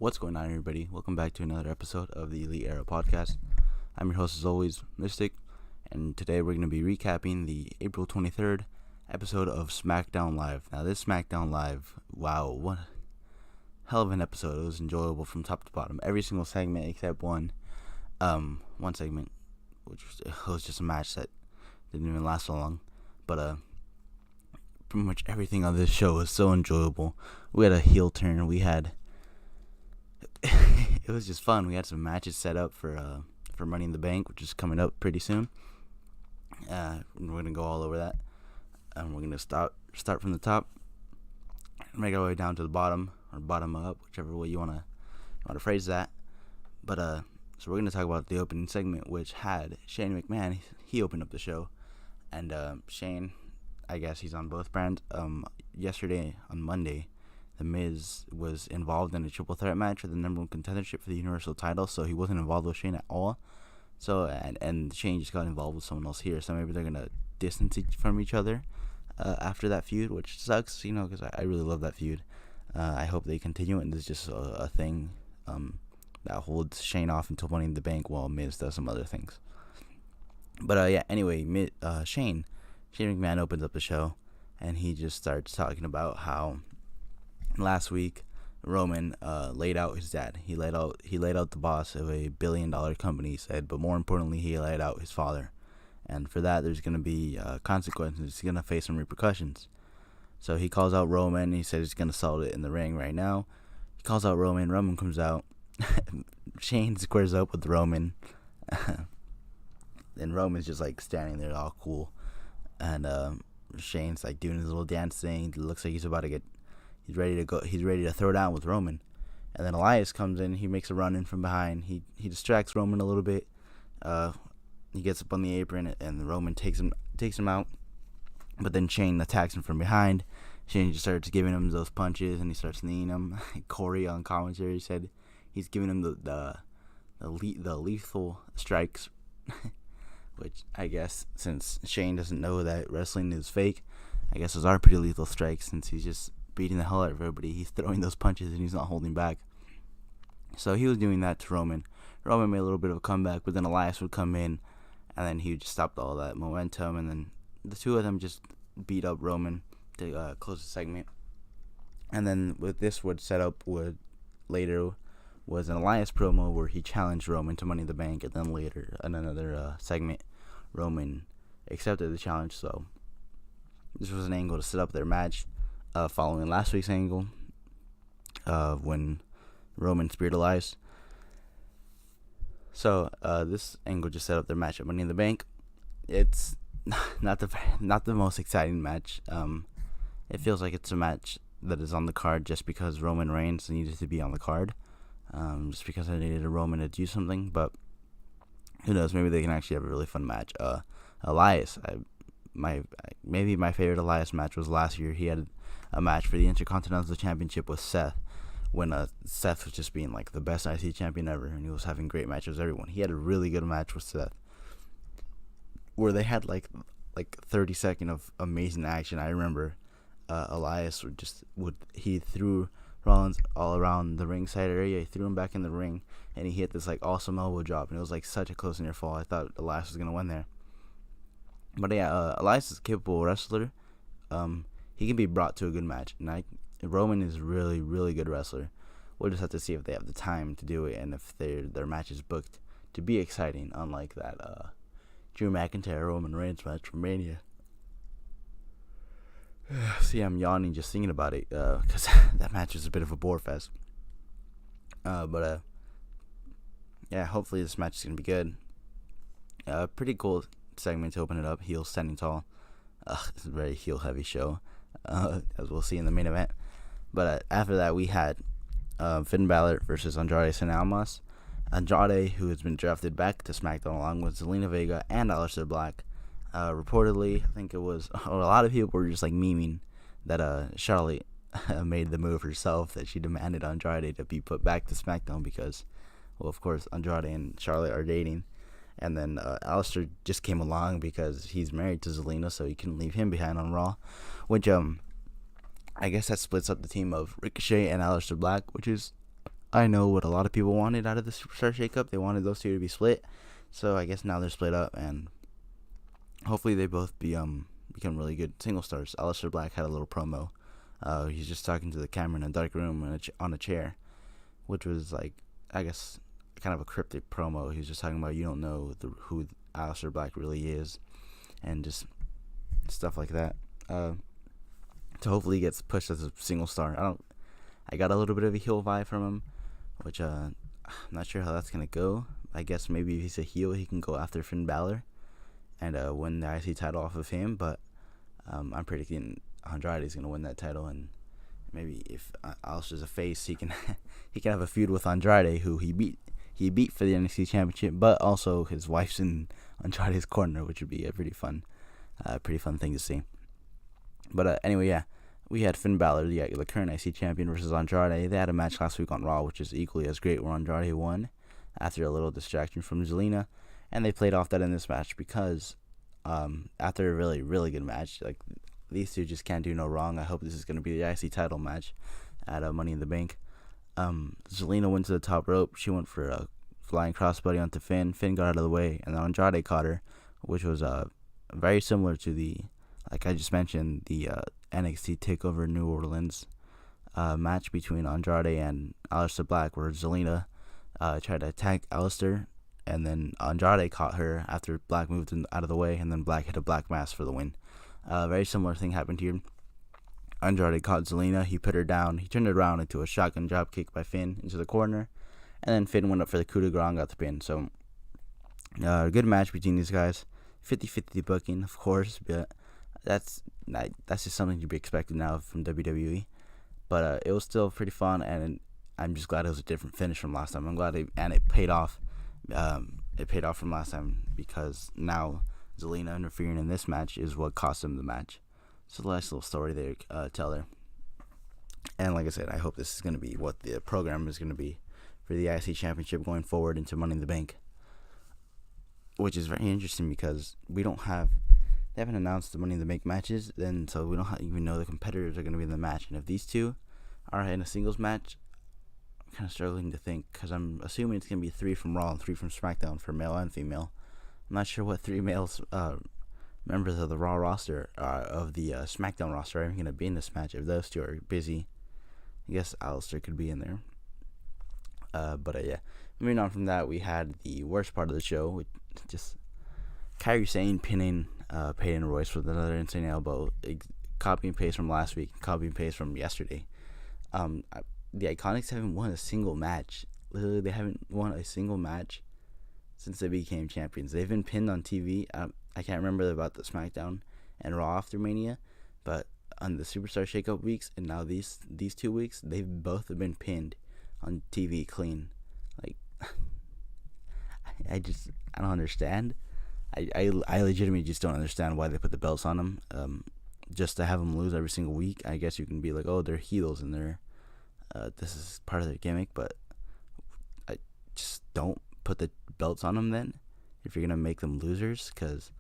What's going on, everybody? Welcome back to another episode of the Elite Era podcast. I'm your host, as always, Mystic, and today we're going to be recapping the April 23rd episode of Smackdown Live. Now, this Smackdown Live, wow, what a hell of an episode. It was enjoyable from top to bottom. Every single segment except one segment, which was just a match that didn't even last so long. But pretty much everything on this show was so enjoyable. We had a heel turn. It was just fun. We had some matches set up for Money in the Bank, which is coming up pretty soon. We're gonna go all over that. We're gonna start from the top, make our way down to the bottom or bottom up, whichever way you wanna phrase that. But so we're gonna talk about the opening segment, which had Shane McMahon. He opened up the show, and Shane, I guess he's on both brands. Yesterday on Monday, The Miz was involved in a triple threat match for the number one contendership for the Universal title, so he wasn't involved with Shane at all. So and Shane just got involved with someone else here, so maybe they're gonna distance from each other after that feud, which sucks, because I really love that feud. I hope they continue, and this is just a thing that holds Shane off until Money in the Bank while Miz does some other things. But anyway, Shane McMahon opens up the show, and he just starts talking about how last week Roman laid out his dad. He laid out the boss of a $1 billion company, he said, but more importantly, he laid out his father. And for that, there's going to be consequences. He's going to face some repercussions. So he calls out Roman. He said he's going to settle it in the ring right now. He calls out Roman. Roman comes out. Shane squares up with Roman. And Roman's just like standing there all cool. And Shane's like doing his little dance thing. It looks like he's about to get... He's ready to go. He's ready to throw down with Roman. And then Elias comes in. He makes a run in from behind. He distracts Roman a little bit. He gets up on the apron, and Roman takes him out. But then Shane attacks him from behind. Shane just starts giving him those punches, and he starts kneeing him. Corey on commentary said he's giving him the lethal strikes, which I guess, since Shane doesn't know that wrestling is fake, I guess those are pretty lethal strikes, since he's just beating the hell out of everybody. He's throwing those punches and he's not holding back. So he was doing that to Roman. Roman made a little bit of a comeback, but then Elias would come in, and then he would just stop all that momentum, and then the two of them just beat up Roman to close the segment. And then with this, what set up later was an Elias promo where he challenged Roman to Money in the Bank, and then later in another segment, Roman accepted the challenge. So this was an angle to set up their match. Following last week's angle, when Roman speared Elias. So this angle just set up their match at Money in the Bank. It's not the most exciting match. It feels like it's a match that is on the card just because Roman Reigns needed to be on the card, just because I needed a Roman to do something. But who knows? Maybe they can actually have a really fun match. Elias, maybe my favorite Elias match was last year. He had a match for the Intercontinental Championship with Seth, when Seth was just being like the best IC champion ever, and he was having great matches with everyone. He had a really good match with Seth, where they had like 30 seconds of amazing action. I remember Elias he threw Rollins all around the ringside area. He threw him back in the ring, and he hit this like awesome elbow drop, and it was like such a close near fall. I thought Elias was gonna win there. But Elias is a capable wrestler. He can be brought to a good match. And Roman is really, really good wrestler. We'll just have to see if they have the time to do it, and if their match is booked to be exciting, unlike that Drew McIntyre Roman Reigns match from Mania. See, I'm yawning just thinking about it, because that match was a bit of a bore fest. But hopefully this match is gonna be good. Pretty cool segment to open it up. Heel standing tall. It's a very heel heavy show, as we'll see in the main event. But after that, we had Finn Balor versus Andrade Cien Almas. Andrade, who has been drafted back to SmackDown along with Zelina Vega and Aleister Black. Reportedly, I think it was a lot of people were just like memeing that Charlotte made the move herself, that she demanded Andrade to be put back to SmackDown because, well, of course, Andrade and Charlotte are dating. And then Aleister just came along because he's married to Zelina, so he couldn't leave him behind on Raw. Which I guess that splits up the team of Ricochet and Aleister Black, which is I know what a lot of people wanted out of the Superstar Shakeup. They wanted those two to be split. So I guess now they're split up, and hopefully they both become really good single stars. Aleister Black had a little promo. He's just talking to the camera in a dark room on a chair, which was like, I guess, kind of a cryptic promo. He's just talking about you don't know who Aleister Black really is, and just stuff like that. So hopefully he gets pushed as a single star. I got a little bit of a heel vibe from him, which I'm not sure how that's gonna go. I guess maybe if he's a heel, he can go after Finn Balor and win the IC title off of him. But I'm predicting Andrade is gonna win that title, and maybe if Aleister's a face, he can have a feud with Andrade, who he beat for the NXT Championship, but also his wife's in Andrade's corner, which would be a pretty fun thing to see. But anyway, yeah, we had Finn Balor, the current IC champion, versus Andrade. They had a match last week on Raw, which is equally as great, where Andrade won after a little distraction from Zelina, and they played off that in this match because after a really, really good match, like, these two just can't do no wrong. I hope this is going to be the IC title match at Money in the Bank. Zelina went to the top rope. She went for a flying crossbody onto Finn. Finn got out of the way, and then Andrade caught her, which was very similar to the, like I just mentioned, the NXT TakeOver New Orleans match between Andrade and Aleister Black, where Zelina tried to attack Aleister, and then Andrade caught her after Black moved out of the way, and then Black hit a Black Mass for the win. Very similar thing happened here. Andrade caught Zelina. He put her down. He turned it around into a shotgun drop kick by Finn into the corner, and then Finn went up for the coup de grace and got the pin. So, good match between these guys. 50-50 booking, of course, but that's just something to be expected now from WWE. But it was still pretty fun, and I'm just glad it was a different finish from last time. I'm glad it paid off. It paid off from last time, because now Zelina interfering in this match is what cost him the match. So nice little story there, tell there. And like I said, I hope this is going to be what the program is going to be for the IC Championship going forward into Money in the Bank, which is very interesting because they haven't announced the Money in the Bank matches, then so we don't even know the competitors are going to be in the match. And if these two are in a singles match, I'm kind of struggling to think, because I'm assuming it's going to be 3 from Raw and 3 from Smackdown for male and female. I'm not sure what 3 males members of the Raw roster of the Smackdown roster are going to be in this match. If those two are busy, I guess Aleister could be in there. But yeah, moving on from that, we had the worst part of the show, which just Kairi Sane pinning Peyton Royce with another insane elbow. Copy and paste from last week, copy and paste from yesterday. The Iconics haven't won a single match. Literally, they haven't won a single match since they became champions. They've been pinned on TV. I can't remember about the SmackDown and Raw after Mania, but on the Superstar Shakeup weeks and now these 2 weeks, they've both been pinned on TV clean. Like, I don't understand. I legitimately just don't understand why they put the belts on them. Just to have them lose every single week. I guess you can be like, oh, they're heels and they're this is part of their gimmick, but I just don't put the belts on them then if you're gonna make them losers, because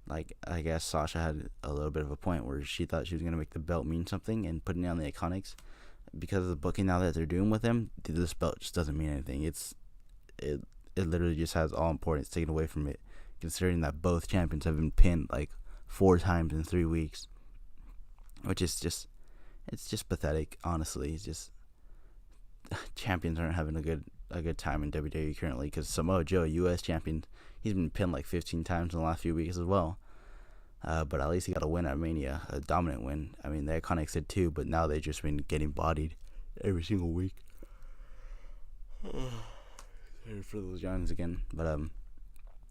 like I guess Sasha had a little bit of a point where she thought she was gonna make the belt mean something and putting it on the Iconics. Because of the booking now that they're doing with them, this belt just doesn't mean anything. It literally just has all importance taken away from it, considering that both champions have been pinned like 4 times in 3 weeks, which is just, it's just pathetic. Honestly, it's just champions aren't having a good time in WWE currently, because Samoa Joe, U.S. champion, he's been pinned like 15 times in the last few weeks as well. But at least he got a win at Mania, a dominant win. I mean, the Iconics did too, but now they've just been getting bodied every single week. Sorry for those yawns again. But and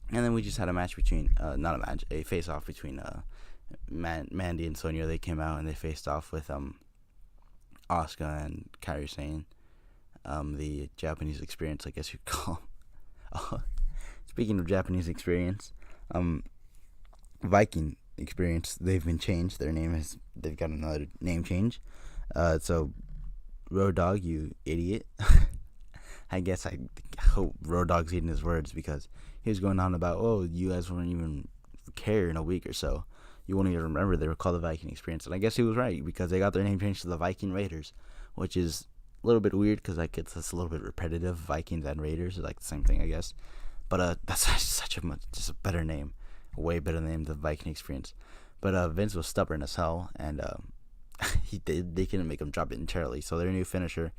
then we just had a match between, a face-off between Mandy and Sonya. They came out and they faced off with Asuka and Kairi Sane. The Japanese experience, I guess you'd call. Speaking of Japanese experience, Viking experience, they've been changed. They've got another name change. So Road Dogg, you idiot. I guess I hope Road Dogg's eating his words, because he was going on about, oh, you guys won't even care in a week or so. You won't even remember they were called the Viking experience. And I guess he was right, because they got their name changed to the Viking Raiders, which is a little bit weird because like it's a little bit repetitive. Vikings and Raiders are like the same thing, I guess. But that's such a much just a better name, a way better name than Viking Experience. But Vince was stubborn as hell, and they couldn't make him drop it entirely. So their new finisher,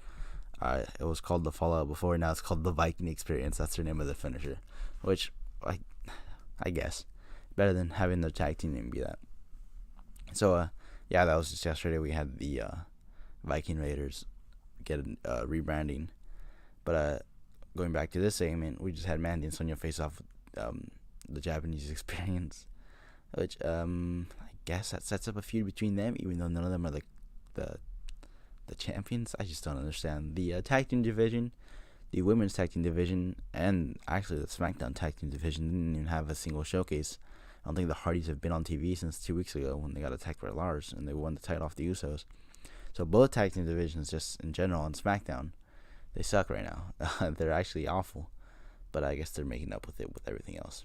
it was called the Fallout before. Now it's called the Viking Experience. That's their name of the finisher, which I guess better than having the tag team name be that. So yeah, that was just yesterday. We had the Viking Raiders get rebranding, but going back to this segment, we just had Mandy and Sonya face off the Japanese Experience, which I guess that sets up a feud between them, even though none of them are like the champions. I just don't understand the tag team division, the women's tag team division, and actually the Smackdown tag team division didn't even have a single showcase. I don't think the Hardys have been on TV since 2 weeks ago when they got attacked by Lars and they won the title off the Usos. So both tag team divisions, just in general on SmackDown, they suck right now. They're actually awful, but I guess they're making up with it with everything else.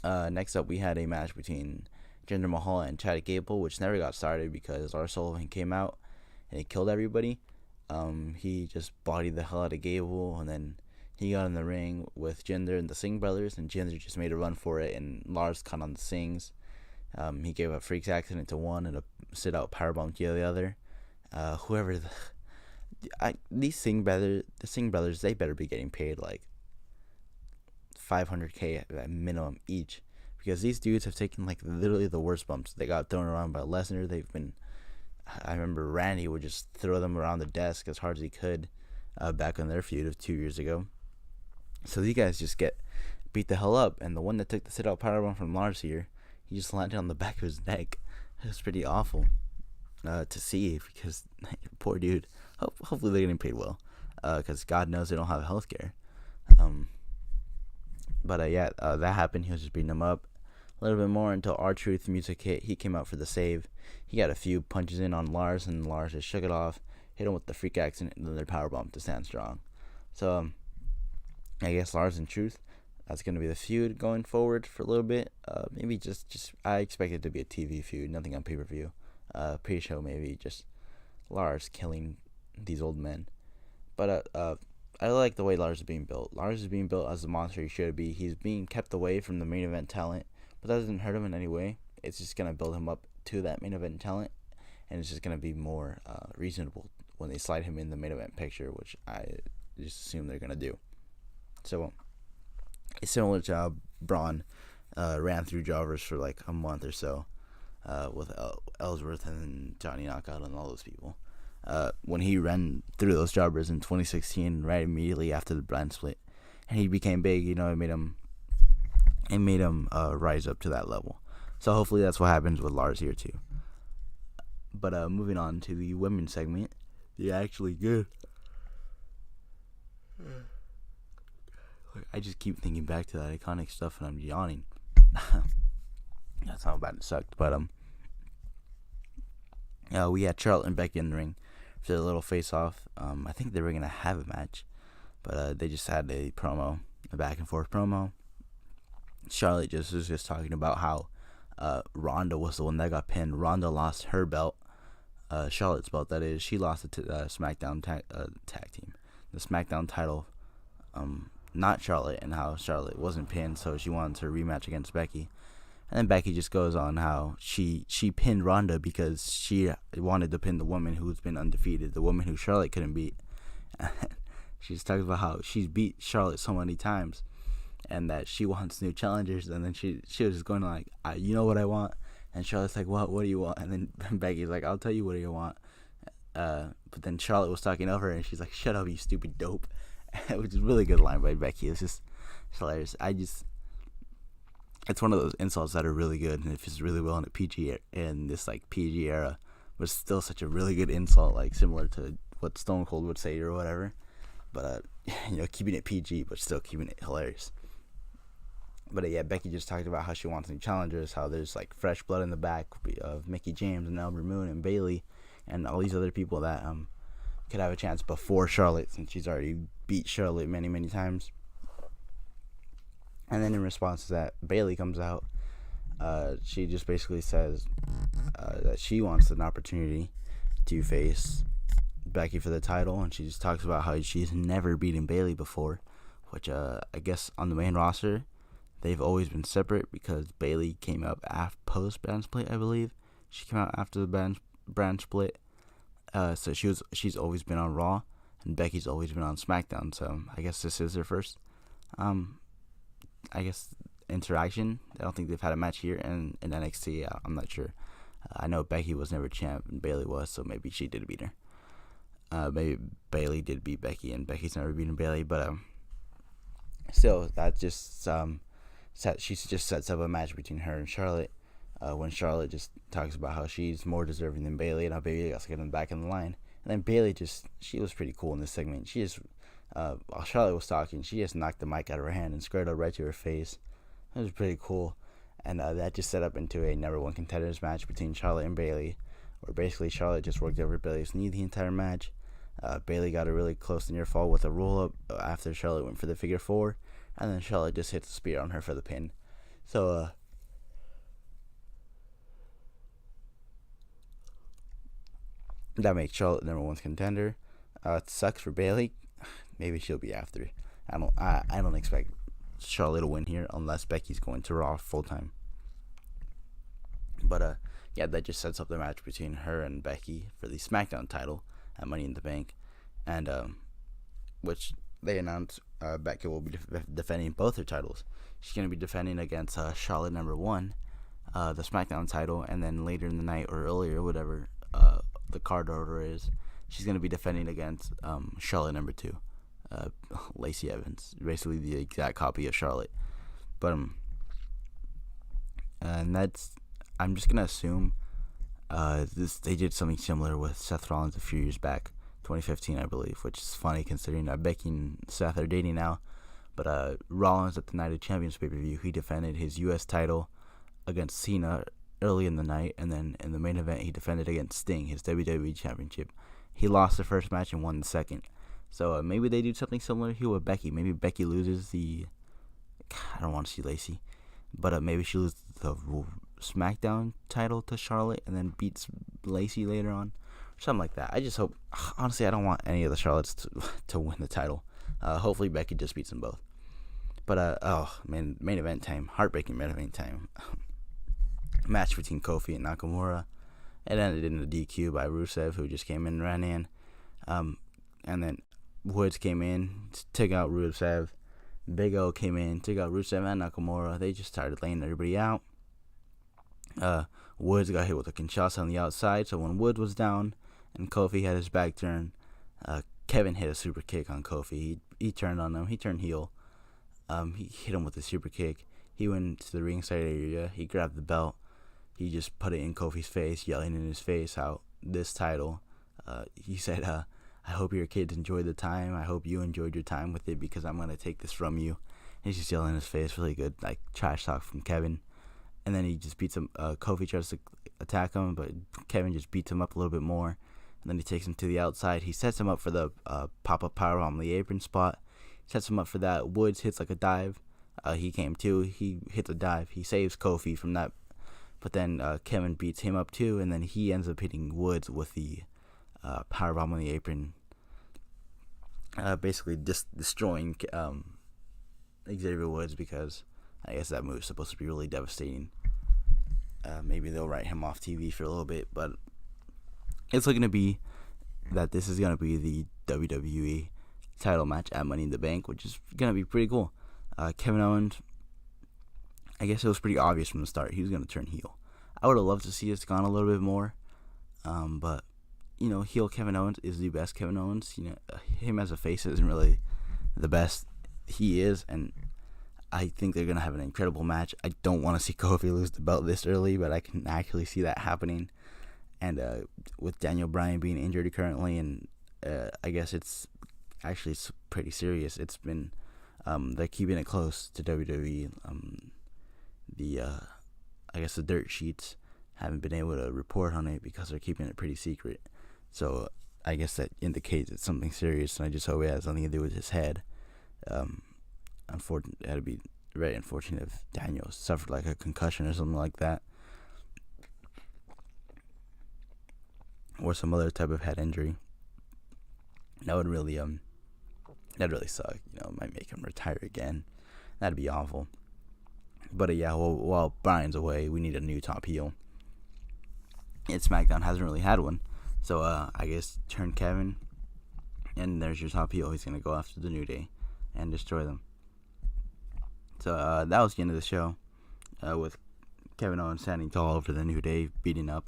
Next up, we had a match between Jinder Mahal and Chad Gable, which never got started because Lars Sullivan came out and he killed everybody. He just bodied the hell out of Gable, and then he got in the ring with Jinder and the Singh brothers, and Jinder just made a run for it, and Lars caught on the Singhs. He gave a freaks accident to one and a sit-out powerbomb to the other. The Singh brothers, they better be getting paid like $500K at minimum each, because these dudes have taken like literally the worst bumps. They got thrown around by Lesnar. I remember Randy would just throw them around the desk as hard as he could back on their feud of 2 years ago. So these guys just get beat the hell up, and the one that took the sit-out powerbomb from Lars here, he just landed on the back of his neck. It was pretty awful to see, because poor dude. Hopefully they're getting paid well, because God knows they don't have health care. But that happened. He was just beating him up a little bit more until R-Truth music hit. He came out for the save. He got a few punches in on Lars, and Lars just shook it off, hit him with the freak accident, and then their powerbomb to stand strong. So I guess Lars and Truth, that's going to be the feud going forward for a little bit. Maybe just I expect it to be a TV feud, nothing on pay-per-view. Pre-show maybe, just Lars killing these old men. But I like the way Lars is being built. Lars is being built as the monster he should be. He's being kept away from the main event talent, but that doesn't hurt him in any way. It's just going to build him up to that main event talent, and it's just going to be more reasonable when they slide him in the main event picture, which I just assume they're going to do. So, a similar to Braun ran through jobbers for like a month or so with Ellsworth and Johnny Knockout and all those people. When he ran through those jobbers in 2016, right immediately after the brand split, and he became big, it made him rise up to that level. So hopefully that's what happens with Lars here too. But moving on to the women's segment, they're actually good. I just keep thinking back to that iconic stuff and I'm yawning. That's how bad it sucked. But we had Charlotte and Becky in the ring for a little face-off. I think they were gonna have a match, but they just had a back and forth promo. Charlotte was just talking about how Ronda was the one that got pinned. Ronda lost her belt, Charlotte's belt, that is. She lost it to SmackDown tag team, the SmackDown title. Not Charlotte, and how Charlotte wasn't pinned, so she wanted to rematch against Becky. And then Becky just goes on how she pinned Ronda because she wanted to pin the woman who's been undefeated, the woman who Charlotte couldn't beat. She's talking about how she's beat Charlotte so many times, and that she wants new challengers. And then she was just going like, you know what I want? And Charlotte's like, what do you want? And then Becky's like, I'll tell you what you want. But then Charlotte was talking over her, and she's like, shut up, you stupid dope. Which is a really good line by Becky. It's just hilarious. It's one of those insults that are really good, and it fits really well in a PG in this like PG era, but it's still such a really good insult, like similar to what Stone Cold would say or whatever. But keeping it PG, but still keeping it hilarious. But yeah, Becky just talked about how she wants new challengers, how there's like fresh blood in the back of Mickie James and Albert Moon and Bayley and all these other people that could have a chance before Charlotte, since she's already beat Charlotte many, many times. And then in response to that, Bayley comes out. She just basically says that she wants an opportunity to face Becky for the title, and she just talks about how she's never beaten Bayley before, which I guess on the main roster they've always been separate because Bayley came up post brand split, I believe. She came out after the brand split, so she's always been on Raw, and Becky's always been on SmackDown. So I guess this is their first, I guess, interaction. I don't think they've had a match here in NXT. I'm not sure. I know Becky was never champ and Bayley was, so maybe she did beat her. Maybe Bayley did beat Becky and Becky's never beaten Bayley, but still, that just she just sets up a match between her and Charlotte. When Charlotte just talks about how she's more deserving than Bayley and how Bayley got to get in the back in the line, and then Bayley she was pretty cool in this segment. She just while Charlotte was talking, she just knocked the mic out of her hand and squared up right to her face. It was pretty cool. And that just set up into a number one contenders match between Charlotte and Bayley, where basically Charlotte just worked over Bayley's knee the entire match. Bayley got a really close near fall with a roll up after Charlotte went for the figure four, and then Charlotte just hit the spear on her for the pin. So that makes Charlotte number one contender. It sucks for Bayley. Maybe she'll be after. I don't expect Charlotte to win here unless Becky's going to Raw full time. But yeah, that just sets up the match between her and Becky for the SmackDown title at Money in the Bank, and which they announced Becky will be defending both her titles. She's going to be defending against Charlotte number one, the SmackDown title, and then later in the night or earlier, whatever the card order is, she's going to be defending against Charlotte number two. Lacey Evans, basically the exact copy of Charlotte, but and that's, I'm just gonna assume they did something similar with Seth Rollins a few years back, 2015 I believe, which is funny considering Becky and Seth are dating now. But Rollins at the Night of Champions pay-per-view, he defended his U.S. title against Cena early in the night, and then in the main event he defended against Sting, his WWE Championship. He lost the first match and won the second. So maybe they do something similar here with Becky. Maybe Becky loses I don't want to see Lacey, but maybe she loses the SmackDown title to Charlotte and then beats Lacey later on, something like that. I just hope. Honestly, I don't want any of the Charlottes to win the title. Hopefully Becky just beats them both. But main event time, heartbreaking main event time. Match between Kofi and Nakamura. It ended in a DQ by Rusev, who just came in and ran in. And then Woods came in, took out Rusev. Big O came in, took out Rusev and Nakamura. They just started laying everybody out. Woods got hit with a Kinshasa on the outside, so when Woods was down and Kofi had his back turned, Kevin hit a super kick on Kofi. He turned on him. He turned heel. He hit him with a super kick. He went to the ringside area. He grabbed the belt. He just put it in Kofi's face, yelling in his face how this title. He said, I hope your kids enjoyed the time. I hope you enjoyed your time with it because I'm going to take this from you. And he's just yelling in his face, really good, like trash talk from Kevin. And then he just beats him. Kofi tries to attack him, but Kevin just beats him up a little bit more. And then he takes him to the outside. He sets him up for the pop-up powerbomb on the apron spot. Sets him up for that. Woods hits like a dive. He came too. He hits a dive. He saves Kofi from that. But then Kevin beats him up too, and then he ends up hitting Woods with the powerbomb on the apron, basically destroying Xavier Woods, because I guess that move is supposed to be really devastating. Maybe they'll write him off TV for a little bit, but it's looking to be that this is going to be the WWE title match at Money in the Bank, which is going to be pretty cool. Kevin Owens, I guess it was pretty obvious from the start he was going to turn heel. I would have loved to see this gone a little bit more, but you know, heel Kevin Owens is the best Kevin Owens. You know, him as a face isn't really the best. He is, and I think they're going to have an incredible match. I don't want to see Kofi lose the belt this early, but I can actually see that happening. And with Daniel Bryan being injured currently, and I guess it's pretty serious. It's been they're keeping it close to WWE. I guess the dirt sheets haven't been able to report on it because they're keeping it pretty secret. So I guess that indicates it's something serious, and I just hope it has something to do with his head. Unfortunately, it had to be very unfortunate if Daniel suffered like a concussion or something like that, or some other type of head injury. That would really that'd really suck. Might make him retire again. That'd be awful. But yeah, while Brian's away, we need a new top heel. And SmackDown hasn't really had one, so I guess turn Kevin, and there's your top heel. He's gonna go after the New Day and destroy them. So that was the end of the show, with Kevin Owens standing tall over the New Day, beating up.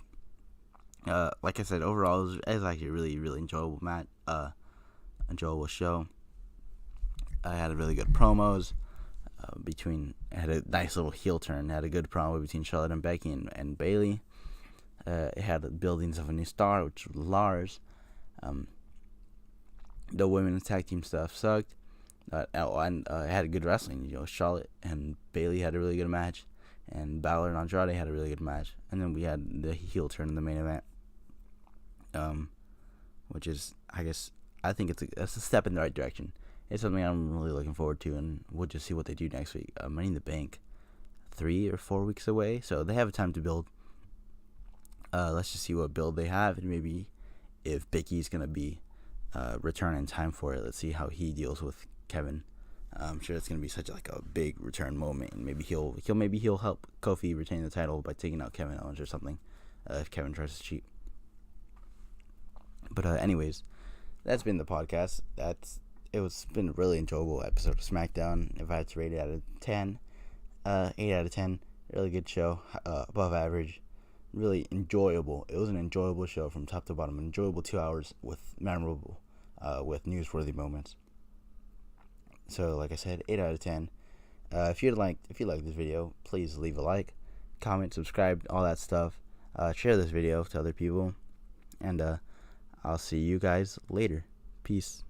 Like I said, overall it was actually a really, really enjoyable enjoyable show. I had really good promos. Had a nice little heel turn. Had a good promo between Charlotte and Becky and Bayley. It had the buildings of a new star, which was Lars. The women's tag team stuff sucked. And it had good wrestling. Charlotte and Bayley had a really good match, and Balor and Andrade had a really good match. And then we had the heel turn in the main event, which is, I think it's a step in the right direction. It's something I'm really looking forward to, and we'll just see what they do next week. Money in the Bank, 3 or 4 weeks away, so they have time to build. Let's just see what build they have, and maybe if Big E's gonna be return in time for it. Let's see how he deals with Kevin. I'm sure it's gonna be such a big return moment, and maybe he'll help Kofi retain the title by taking out Kevin Owens or something, if Kevin tries to cheat. But anyways, that's been the podcast. It's been a really enjoyable episode of SmackDown. If I had to rate it out of 10, 8 out of 10. Really good show, above average, really enjoyable. It was an enjoyable show from top to bottom. An enjoyable 2 hours with newsworthy moments. So, like I said, 8 out of 10. If you like this video, please leave a like, comment, subscribe, all that stuff. Share this video to other people, and I'll see you guys later. Peace.